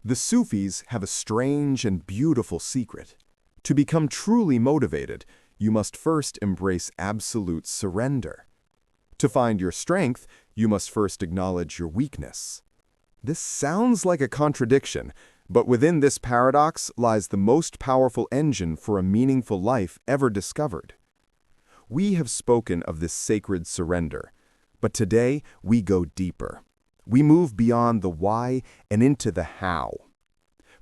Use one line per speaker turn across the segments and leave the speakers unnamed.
The Sufis have a strange and beautiful secret. To become truly motivated, you must first embrace absolute surrender. To find your strength, you must first acknowledge your weakness. This sounds like a contradiction, but within this paradox lies the most powerful engine for a meaningful life ever discovered. We have spoken of this sacred surrender, but today we go deeper. We move beyond the why and into the how.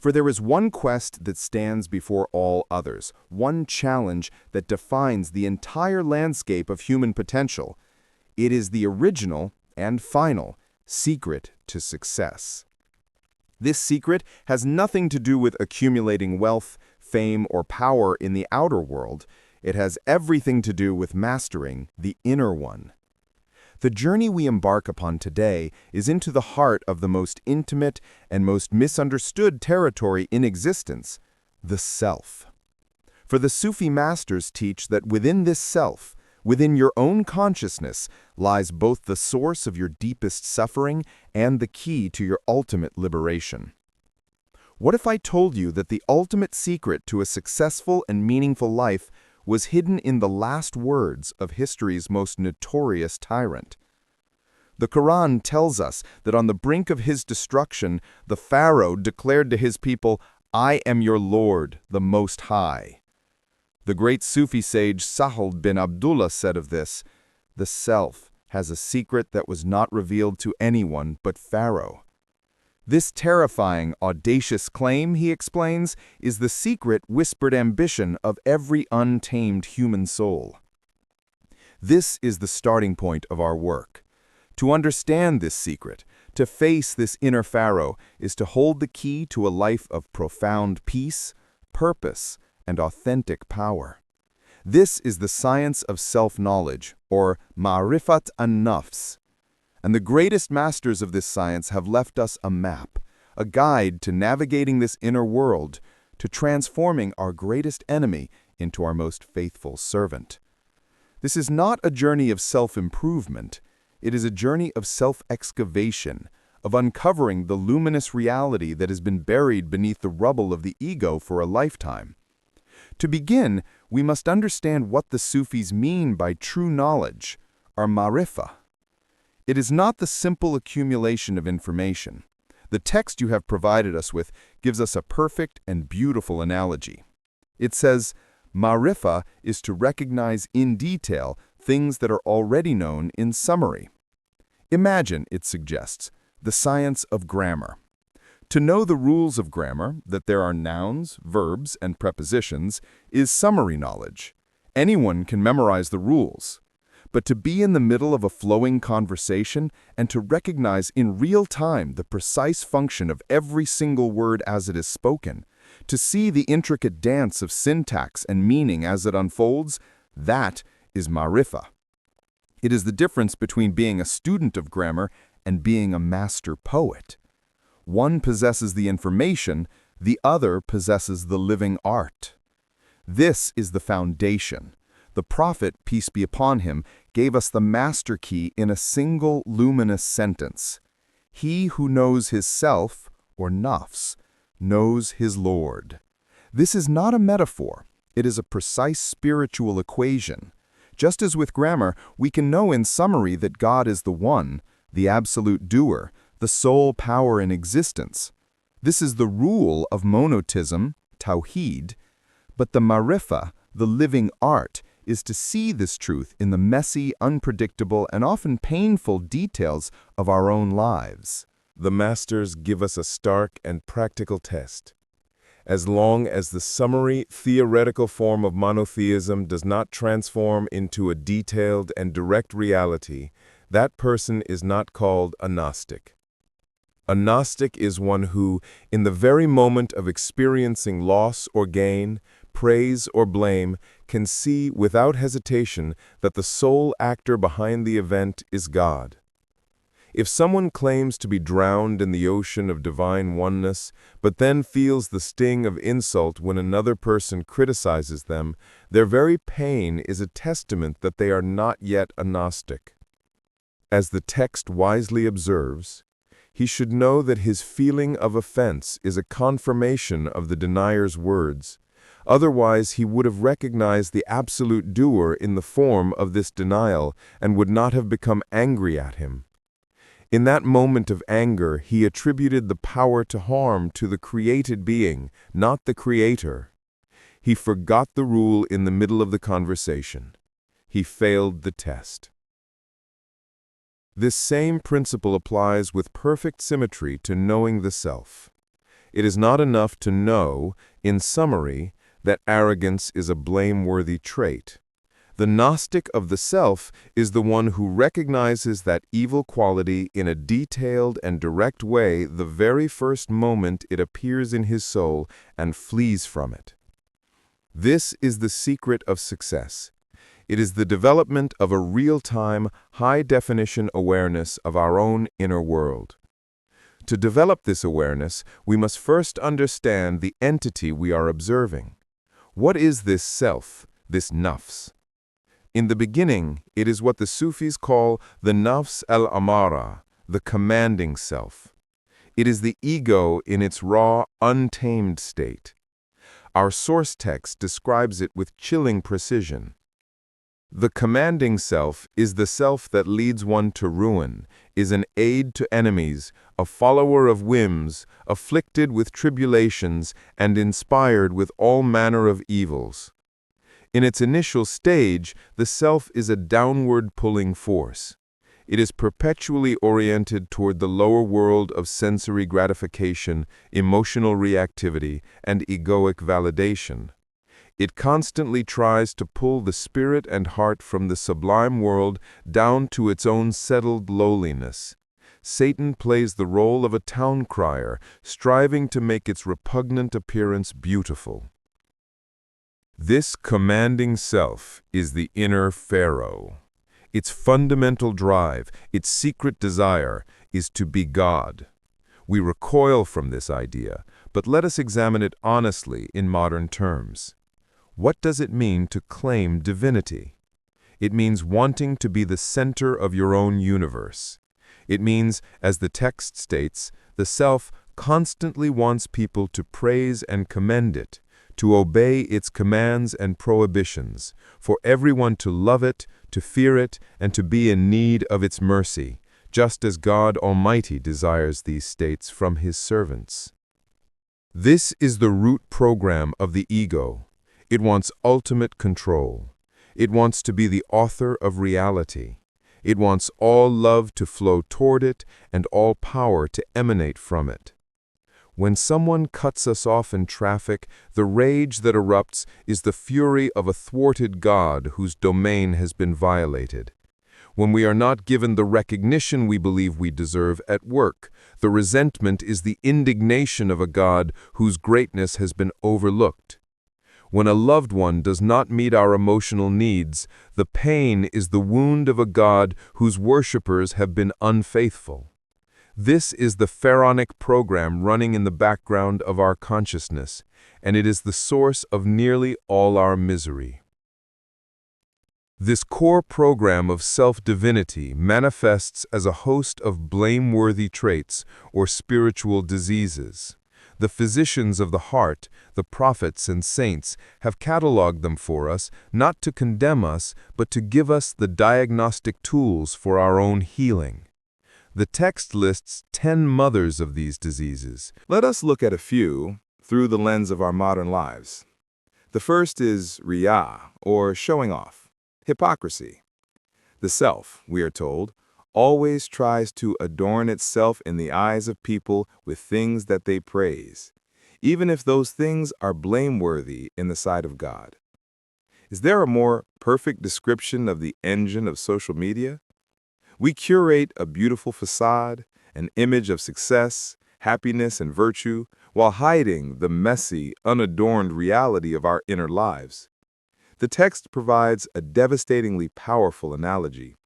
For there is one quest that stands before all others, one challenge that defines the entire landscape of human potential. It is the original and final secret to success. This secret has nothing to do with accumulating wealth, fame, or power in the outer world. It has everything to do with mastering the inner one. The journey we embark upon today is into the heart of the most intimate and most misunderstood territory in existence, the self. For the Sufi masters teach that within this self, within your own consciousness, lies both the source of your deepest suffering and the key to your ultimate liberation. What if I told you that the ultimate secret to a successful and meaningful life was hidden in the last words of history's most notorious tyrant? The Quran tells us that on the brink of his destruction, the Pharaoh declared to his people, "I am your Lord, the Most High." The great Sufi sage Sahal bin Abdullah said of this, "The self has a secret that was not revealed to anyone but Pharaoh." This terrifying, audacious claim, he explains, is the secret whispered ambition of every untamed human soul. This is the starting point of our work. To understand this secret, to face this inner Pharaoh, is to hold the key to a life of profound peace, purpose, and authentic power. This is the science of self-knowledge, or ma'rifat an-nafs. And the greatest masters of this science have left us a map, a guide to navigating this inner world, to transforming our greatest enemy into our most faithful servant. This is not a journey of self-improvement. It is a journey of self-excavation, of uncovering the luminous reality that has been buried beneath the rubble of the ego for a lifetime. To begin, we must understand what the Sufis mean by true knowledge, or ma'rifah. It is not the simple accumulation of information. The text you have provided us with gives us a perfect and beautiful analogy. It says, "Ma'rifah is to recognize in detail things that are already known in summary." Imagine, it suggests, the science of grammar. To know the rules of grammar, that there are nouns, verbs, and prepositions, is summary knowledge. Anyone can memorize the rules. But to be in the middle of a flowing conversation and to recognize in real time the precise function of every single word as it is spoken, to see the intricate dance of syntax and meaning as it unfolds, that is ma'rifah. It is the difference between being a student of grammar and being a master poet. One possesses the information, the other possesses the living art. This is the foundation. The Prophet, peace be upon him, gave us the master key in a single luminous sentence. He who knows his self, or nafs, knows his Lord. This is not a metaphor. It is a precise spiritual equation. Just as with grammar, we can know in summary that God is the one, the absolute doer, the sole power in existence. This is the rule of monotheism, tawheed. But the ma'rifah, the living art, is to see this truth in the messy, unpredictable, and often painful details of our own lives.
The masters give us a stark and practical test. As long as the summary, theoretical form of monotheism does not transform into a detailed and direct reality, that person is not called a Gnostic. A Gnostic is one who, in the very moment of experiencing loss or gain, praise or blame, can see without hesitation that the sole actor behind the event is God. If someone claims to be drowned in the ocean of divine oneness, but then feels the sting of insult when another person criticizes them, their very pain is a testament that they are not yet a Gnostic. As the text wisely observes, He should know that his feeling of offense is a confirmation of the denier's words. Otherwise, he would have recognized the absolute doer in the form of this denial and would not have become angry at him. In that moment of anger, he attributed the power to harm to the created being, not the creator. He forgot the rule in the middle of the conversation. He failed the test. This same principle applies with perfect symmetry to knowing the self. It is not enough to know, in summary, that arrogance is a blameworthy trait. The Gnostic of the self is the one who recognizes that evil quality in a detailed and direct way the very first moment it appears in his soul and flees from it. This is the secret of success. It is the development of a real-time, high-definition awareness of our own inner world. To develop this awareness, we must first understand the entity we are observing. What is this self, this nafs? In the beginning, it is what the Sufis call the nafs al-amara, the commanding self. It is the ego in its raw, untamed state. Our source text describes it with chilling precision. The commanding self is the self that leads one to ruin, is an aid to enemies, a follower of whims, afflicted with tribulations, and inspired with all manner of evils. In its initial stage, the self is a downward-pulling force. It is perpetually oriented toward the lower world of sensory gratification, emotional reactivity, and egoic validation. It constantly tries to pull the spirit and heart from the sublime world down to its own settled lowliness. Satan plays the role of a town crier, striving to make its repugnant appearance beautiful. This commanding self is the inner Pharaoh. Its fundamental drive, its secret desire, is to be God. We recoil from this idea, but let us examine it honestly in modern terms. What does it mean to claim divinity? It means wanting to be the center of your own universe. It means, as the text states, the self constantly wants people to praise and commend it, to obey its commands and prohibitions, for everyone to love it, to fear it, and to be in need of its mercy, just as God Almighty desires these states from His servants. This is the root program of the ego. It wants ultimate control. It wants to be the author of reality. It wants all love to flow toward it and all power to emanate from it. When someone cuts us off in traffic, the rage that erupts is the fury of a thwarted God whose domain has been violated. When we are not given the recognition we believe we deserve at work, the resentment is the indignation of a God whose greatness has been overlooked. When a loved one does not meet our emotional needs, the pain is the wound of a God whose worshippers have been unfaithful. This is the pharaonic program running in the background of our consciousness, and it is the source of nearly all our misery. This core program of self-divinity manifests as a host of blameworthy traits or spiritual diseases. The physicians of the heart, the prophets and saints, have catalogued them for us, not to condemn us, but to give us the diagnostic tools for our own healing. The text lists 10 mothers of these diseases.
Let us look at a few through the lens of our modern lives. The first is riya, or showing off, hypocrisy. The self, we are told, always tries to adorn itself in the eyes of people with things that they praise, even if those things are blameworthy in the sight of God. Is there a more perfect description of the engine of social media? We curate a beautiful facade, an image of success, happiness, and virtue, while hiding the messy, unadorned reality of our inner lives. The text provides a devastatingly powerful analogy.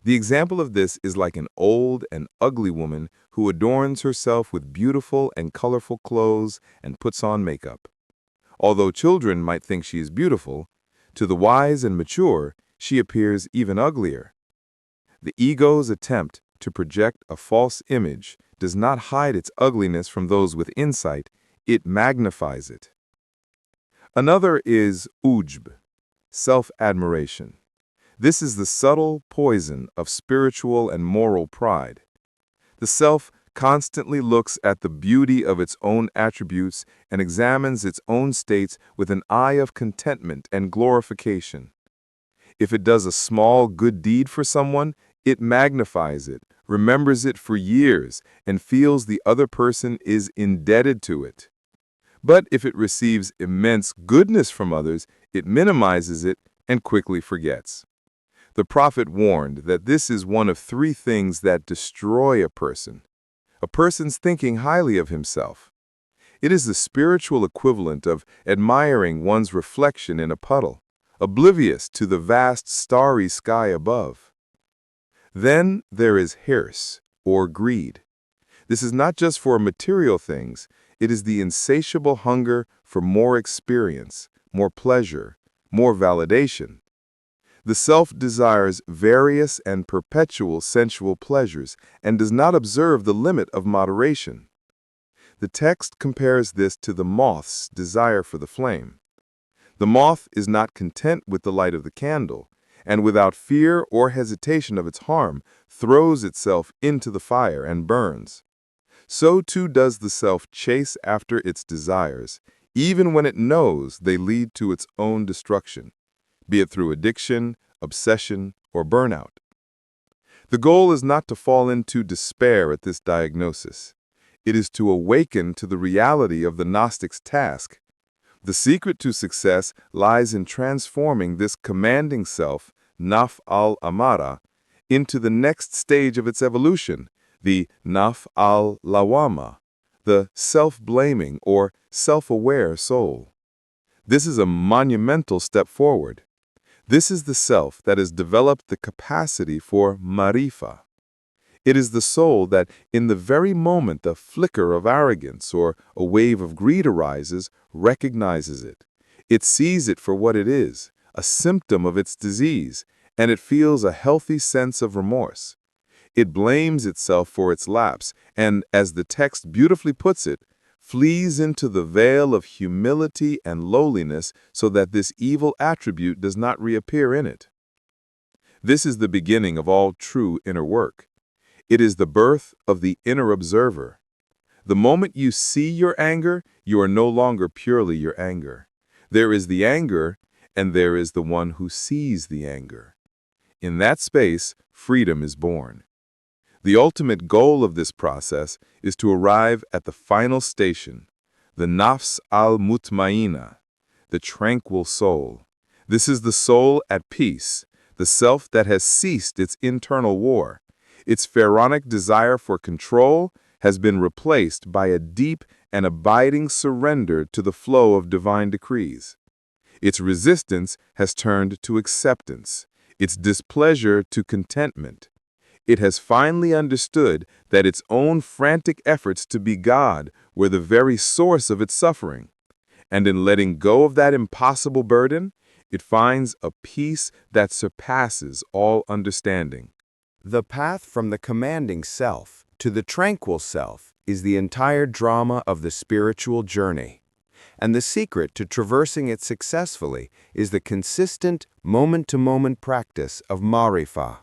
The example of this is like an old and ugly woman who adorns herself with beautiful and colorful clothes and puts on makeup. Although children might think she is beautiful, to the wise and mature, she appears even uglier. The ego's attempt
to project a false image does not hide its ugliness from those with insight, it magnifies it. Another is ujb, self-admiration. This is the subtle poison of spiritual and moral pride. The self constantly looks at the beauty of its own attributes and examines its own states with an eye of contentment and glorification. If it does a small good deed for someone, it magnifies it, remembers it for years, and feels the other person is indebted to it. But if it receives immense goodness from others, it minimizes it and quickly forgets. The prophet warned that this is one of three things that destroy a person's thinking highly of himself. It is the spiritual equivalent of admiring one's reflection in a puddle, oblivious to the vast starry sky above. Then there is hirs, or greed. This is not just for material things, it is the insatiable hunger for more experience, more pleasure, more validation. The self desires various and perpetual sensual pleasures and does not observe the limit of moderation. The text compares this to the moth's desire for the flame. The moth is not content with the light of the candle, and without fear or hesitation of its harm, throws itself into the fire and burns. So too does the self chase after its desires, even when it knows they lead to its own destruction, be it through addiction, obsession, or burnout. The goal is not to fall into despair at this diagnosis. It is to awaken to the reality of the Gnostic's task. The secret to success lies in transforming this commanding self, Naf al-Amara, into the next stage of its evolution, the Naf al-Lawama, the self-blaming or self-aware soul. This is a monumental step forward. This is the self that has developed the capacity for marifa. It is the soul that, in the very moment a flicker of arrogance or a wave of greed arises, recognizes it. It sees it for what it is, a symptom of its disease, and it feels a healthy sense of remorse. It blames itself for its lapse and, as the text beautifully puts it, flees into the veil of humility and lowliness so that this evil attribute does not reappear in it. This is the beginning of all true inner work. It is the birth of the inner observer. The moment you see your anger, you are no longer purely your anger. There is the anger, and there is the one who sees the anger. In that space, freedom is born. The ultimate goal of this process is to arrive at the final station, the Nafs al-Mutmaina, the tranquil soul. This is the soul at peace, the self that has ceased its internal war. Its pharaonic desire for control has been replaced by a deep and abiding surrender to the flow of divine decrees. Its resistance has turned to acceptance, its displeasure to contentment. It has finally understood that its own frantic efforts to be God were the very source of its suffering. And in letting go of that impossible burden, it finds a peace that surpasses all understanding.
The path from the commanding self to the tranquil self is the entire drama of the spiritual journey. And the secret to traversing it successfully is the consistent, moment-to-moment practice of marifa.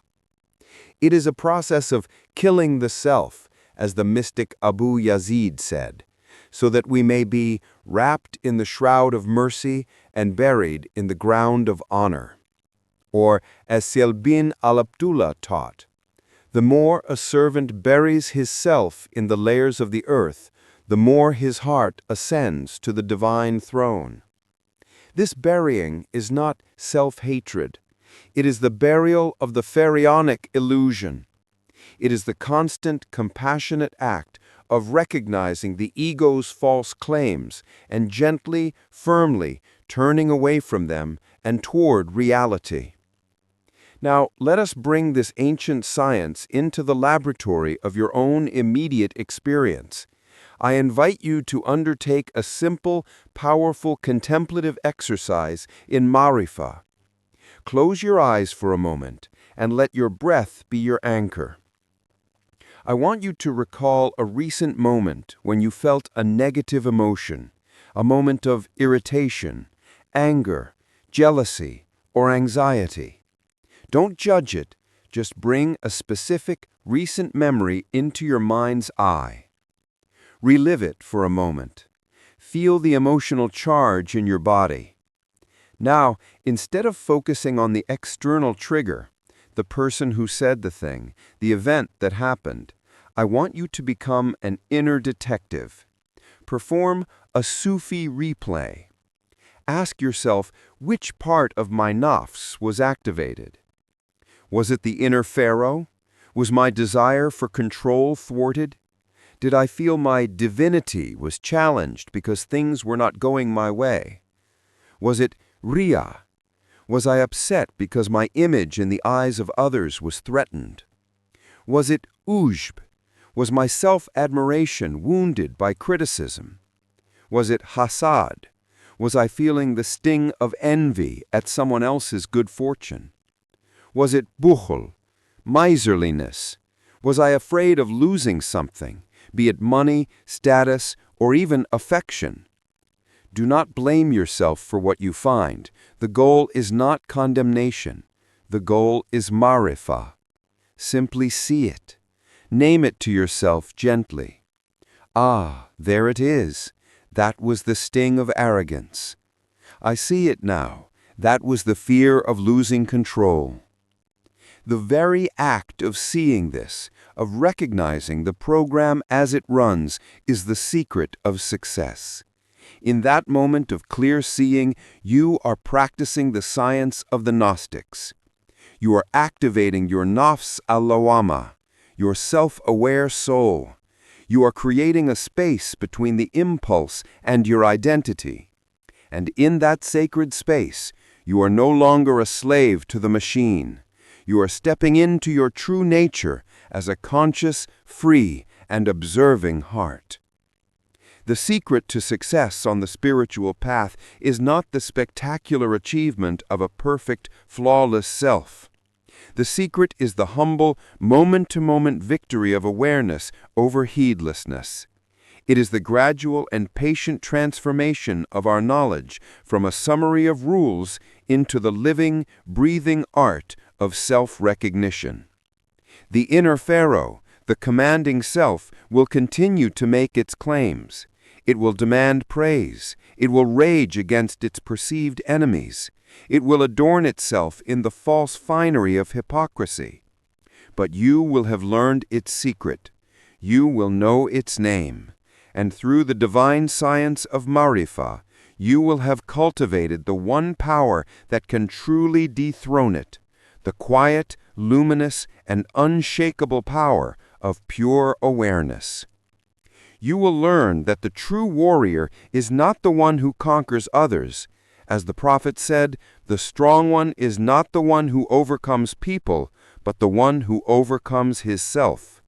It is a process of killing the self, as the mystic Abu Yazid said, so that we may be wrapped in the shroud of mercy and buried in the ground of honor. Or, as Selbin al-Abdullah taught, the more a servant buries his self in the layers of the earth, the more his heart ascends to the divine throne. This burying is not self-hatred. It is the burial of the pharaonic illusion. It is the constant, compassionate act of recognizing the ego's false claims and gently, firmly turning away from them and toward reality. Now, let us bring this ancient science into the laboratory of your own immediate experience. I invite you to undertake a simple, powerful contemplative exercise in marifa. Close your eyes for a moment and let your breath be your anchor.
I want you to recall a recent moment when you felt a negative emotion, a moment of irritation, anger, jealousy, or anxiety. Don't judge it, just bring a specific, recent memory into your mind's eye. Relive it for a moment. Feel the emotional charge in your body. Now, instead of focusing on the external trigger, the person who said the thing, the event that happened, I want you to become an inner detective. Perform a Sufi replay. Ask yourself which part of my Nafs was activated. Was it the inner Pharaoh? Was my desire for control thwarted? Did I feel my divinity was challenged because things were not going my way? Was it riya? Was I upset because my image in the eyes of others was threatened? Was it ujb? Was my self-admiration wounded by criticism? Was it hasad? Was I feeling the sting of envy at someone else's good fortune? Was it bukhl, miserliness? Was I afraid of losing something, be it money, status, or even affection? Do not blame yourself for what you find. The goal is not condemnation. The goal is marifah. Simply see it. Name it to yourself gently. Ah, there it is. That was the sting of arrogance. I see it now. That was the fear of losing control. The very act of seeing this, of recognizing the program as it runs, is the secret of success. In that moment of clear seeing, you are practicing the science of the Gnostics. You are activating your Nafs al-Lawama, your self-aware soul. You are creating a space between the impulse and your identity. And in that sacred space, you are no longer a slave to the machine. You are stepping into your true nature as a conscious, free, and observing heart. The secret to success on the spiritual path is not the spectacular achievement of a perfect, flawless self. The secret is the humble, moment-to-moment victory of awareness over heedlessness. It is the gradual and patient transformation of our knowledge from a summary of rules into the living, breathing art of self-recognition. The inner Pharaoh, the commanding self, will continue to make its claims. It will demand praise. It will rage against its perceived enemies. It will adorn itself in the false finery of hypocrisy. But you will have learned its secret. You will know its name. And through the divine science of marifah, you will have cultivated the one power that can truly dethrone it, the quiet, luminous, and unshakable power of pure awareness. You will learn that the true warrior is not the one who conquers others. As the prophet said, the strong one is not the one who overcomes people, but the one who overcomes his self.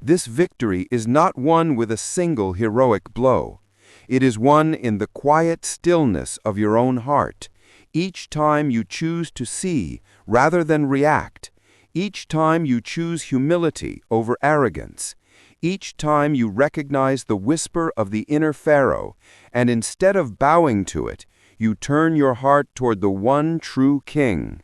This victory is not won with a single heroic blow. It is won in the quiet stillness of your own heart, each time you choose to see rather than react, each time you choose humility over arrogance, each time you recognize the whisper of the inner Pharaoh, and instead of bowing to it, you turn your heart toward the one true King.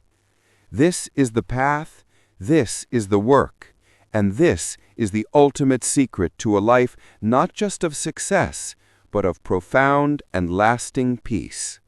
This is the path, this is the work, and this is the ultimate secret to a life not just of success, but of profound and lasting peace.